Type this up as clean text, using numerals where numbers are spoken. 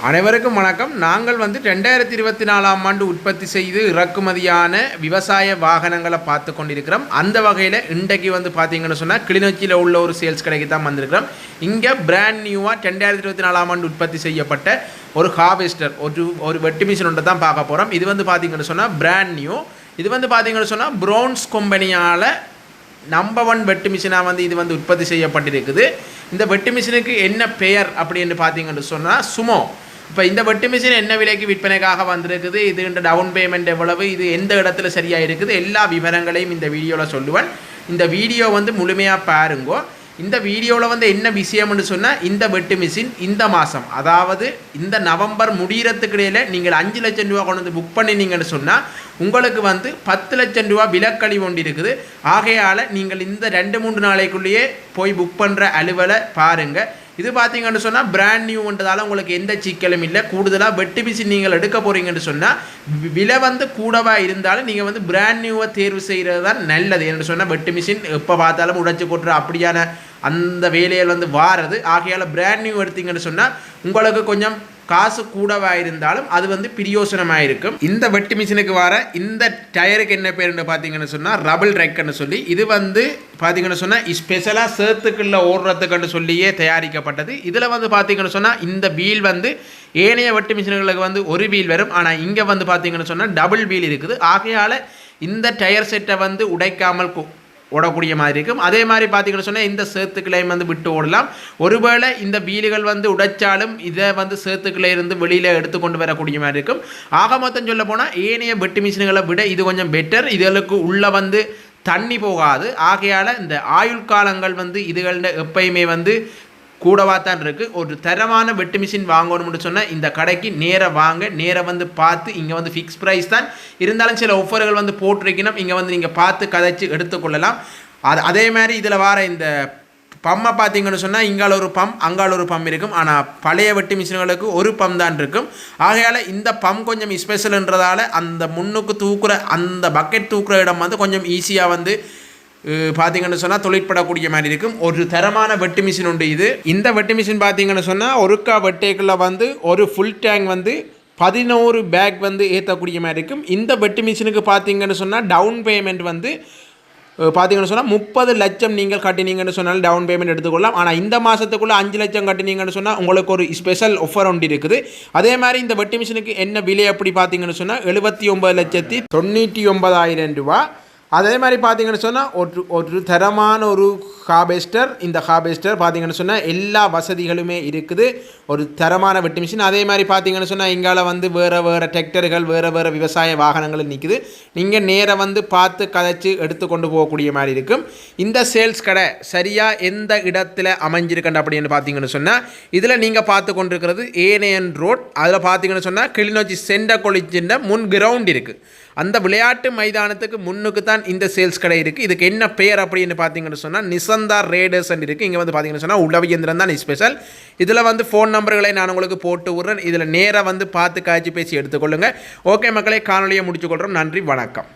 அனைவருக்கும் வணக்கம். நாங்கள் 2024ஆம் ஆண்டு உற்பத்தி செய்து இறக்குமதியான விவசாய வாகனங்களை பார்த்து கொண்டிருக்கிறோம். அந்த வகையில் இன்றைக்கு பார்த்தீங்கன்னு சொன்னால் கிளிநொச்சியில் உள்ள ஒரு சேல்ஸ் கடைக்கு தான் வந்திருக்கிறோம். இங்கே பிராண்ட் நியூவாக 2024ஆம் ஆண்டு உற்பத்தி செய்யப்பட்ட ஒரு ஹார்வெஸ்டர் ஒரு வெட்டு மிஷின் ஒன்று தான் பார்க்க போகிறோம். இது பார்த்தீங்கன்னு சொன்னால் பிராண்ட் நியூ. இது பார்த்தீங்கன்னு சொன்னால் ப்ரௌன்ஸ் கம்பெனியால் நம்பர் 1 வெட்டு மிஷினாக இது உற்பத்தி செய்யப்பட்டிருக்குது. இந்த வெட்டு மிஷினுக்கு என்ன பெயர் அப்படின்னு பார்த்தீங்கன்னு சொன்னால் சுமோ. இப்போ இந்த வெட்டு மிஷின் என்ன விலைக்கு விற்பனைக்காக வந்திருக்குது, இது டவுன் பேமெண்ட் எவ்வளவு, இது எந்த இடத்துல சரியாக இருக்குது, எல்லா விவரங்களையும் இந்த வீடியோவில் சொல்லுவேன். இந்த வீடியோ முழுமையாக பாருங்கோ. இந்த வீடியோவில் என்ன விஷயம்னு சொன்னால், இந்த வெட்டு மிஷின் இந்த மாதம், அதாவது இந்த நவம்பர் முடிகிறதுக்கு இடையில் நீங்கள் 5 லட்சம் ரூபா கொண்டு வந்து புக் பண்ணினீங்கன்னு சொன்னால் உங்களுக்கு 10 லட்சம் ரூபா விலக்கழிவு ஒன்று இருக்குது. ஆகையால் நீங்கள் இந்த 2-3 நாளைக்குள்ளேயே போய் புக் பண்ணுற அலுவலை பாருங்கள். இது பார்த்தீங்கன்னு சொன்னால் பிராண்ட் நியூன்றதால உங்களுக்கு எந்த சிக்கலும் இல்லை. கூடுதலாக வெட்டு மிஷின் நீங்கள் எடுக்க போகிறீங்கன்னு சொன்னால் விலை கூடவாக இருந்தாலும் நீங்கள் பிராண்ட் நியூவை தேர்வு செய்கிறது தான் நல்லது. என்று சொன்னால் வெட்டு மிஷின் எப்போ பார்த்தாலும் உடைச்சி போட்டுற அப்படியான அந்த வேலையில் வாரது. ஆகையால் பிராண்ட் நியூ எடுத்தீங்கன்னு சொன்னால் உங்களுக்கு கொஞ்சம் காசு கூடவாக இருந்தாலும் அது பிரயோசனமாக இருக்கும். இந்த வெட்டு மிஷினுக்கு வர இந்த டயருக்கு என்ன பேருன்னு பார்த்தீங்கன்னு சொன்னால் ரபல் ரெக்குன்னு சொல்லி, இது பார்த்தீங்கன்னு சொன்னால் ஸ்பெஷலாக சேத்துக்குள்ள ஓடுறதுக்குன்னு சொல்லியே தயாரிக்கப்பட்டது. இதில் பார்த்தீங்கன்னு சொன்னால் இந்த வீல் ஏனைய வெட்டு மிஷின்களுக்கு ஒரு வீல் வரும். ஆனால் இங்கே பார்த்தீங்கன்னு சொன்னால் டபுள் வீல் இருக்குது. ஆகையால் இந்த டயர் செட்டை உடைக்காமல் ஓடக்கூடிய மாதிரி இருக்கும். அதே மாதிரி பார்த்தீங்கன்னு சொன்னால் இந்த சேத்துக்களையும் விட்டு ஓடலாம். ஒருவேளை இந்த வீல்கள் உடைச்சாலும் இதை சேத்துக்களை இருந்து வெளியில் எடுத்துக்கொண்டு வரக்கூடிய மாதிரி இருக்கும். ஆக மொத்தம் சொல்ல போனால் ஏனைய வெட்டு மிஷின்களை விட இது கொஞ்சம் பெட்டர். இதுகளுக்கு உள்ள தண்ணி போகாது. ஆகையால் இந்த ஆயுள் காலங்கள் இதுகளில் எப்பயுமே கூடவா தான் இருக்குது. ஒரு தரமான வெட்டு மிஷின் வாங்கணும்னு சொன்னால் இந்த கடைக்கு நேராக வாங்க. நேராக பார்த்து இங்கே ஃபிக்ஸ் ப்ரைஸ் தான் இருந்தாலும் சில ஆஃபர்கள் போட்டிருக்கணும். இங்கே நீங்கள் பார்த்து கதைச்சி எடுத்துக்கொள்ளலாம். அதே மாதிரி இதில் வர இந்த பம்மை பார்த்தீங்கன்னு சொன்னால் இங்கால ஒரு பம்ப் அங்கால ஒரு பம்ப் இருக்கும். ஆனால் பழைய வெட்டு மிஷின்களுக்கு ஒரு பம்ப் தான் இருக்கும். ஆகையால் இந்த பம்ப் கொஞ்சம் ஸ்பெஷல்ன்றதால அந்த முன்னுக்கு தூக்குற அந்த பக்கெட் தூக்குற இடம் கொஞ்சம் ஈஸியாக பார்த்தீங்கன்னு சொன்னால் தொழிற்படக்கூடிய மாதிரி இருக்கும். ஒரு தரமான வெட்டு மிஷின் உண்டு இது. இந்த வெட்டு மிஷின் பார்த்தீங்கன்னு சொன்னால் ஒருக்கா வெட்டேக்குள்ள ஒரு ஃபுல் டேங்க் 11 பேக் ஏற்றக்கூடிய மாதிரி இருக்கும். இந்த வெட்டு மிஷினுக்கு பார்த்தீங்கன்னு சொன்னால் டவுன் பேமெண்ட் பார்த்தீங்கன்னு சொன்னால் 30 லட்சம் நீங்கள் கட்டினீங்கன்னு சொன்னால் டவுன் பேமெண்ட் எடுத்துக்கொள்ளலாம். ஆனால் இந்த மாதத்துக்குள்ளே 5 லட்சம் கட்டினீங்கன்னு சொன்னால் உங்களுக்கு ஒரு ஸ்பெஷல் ஆஃபர் ஒன்று இருக்குது. அதே மாதிரி இந்த வெட்டு மிஷினுக்கு என்ன விலை அப்படி பார்த்தீங்கன்னு சொன்னால் 79,99,000 ரூபா. அதே மாதிரி பார்த்தீங்கன்னு சொன்னால் ஒரு தரமான ஒரு ஹார்வெஸ்டர். இந்த ஹார்வெஸ்டர் பார்த்தீங்கன்னு சொன்னால் எல்லா வசதிகளுமே இருக்குது. ஒரு தரமான வெட்டு மிஷின். அதே மாதிரி பார்த்தீங்கன்னு சொன்னால் இங்கால வேறு டிராக்டர்கள் வேறு விவசாய வாகனங்கள் நிற்குது. நீங்கள் நேராக பார்த்து கதைச்சி எடுத்துக்கொண்டு போகக்கூடிய மாதிரி இருக்கும். இந்த சேல்ஸ் கடை சரியாக எந்த இடத்துல அமைஞ்சிருக்கண்டு அப்படின்னு பார்த்தீங்கன்னு சொன்னால் இதில் நீங்கள் பார்த்து கொண்டிருக்கிறது ஏனையன் ரோட். அதில் பார்த்தீங்கன்னு சொன்னால் கிளிநொச்சி சென்டர் காலேஜின் முன் கிரவுண்ட் இருக்குது. அந்த விளையாட்டு மைதானத்துக்கு முன்னுக்கு தான் இந்த சேல்ஸ் கடை இருக்குது. இதுக்கு என்ன பெயர் அப்படின்னு பார்த்தீங்கன்னு சொன்னால் நிசந்தா ரேடர்ஸ் இருக்குது. இங்கே பார்த்தீங்கன்னு சொன்னால் உளவியந்திரம் தான் ஸ்பெஷல். இதில் ஃபோன் நம்பர்களை நான் உங்களுக்கு போட்டு விட்றேன். இதில் நேராக பார்த்து காய்ச்சி பேசி எடுத்துக்கொள்ளுங்கள். ஓகே மக்களே, காணொலியை முடிச்சுக்கொள்கிறோம். நன்றி, வணக்கம்.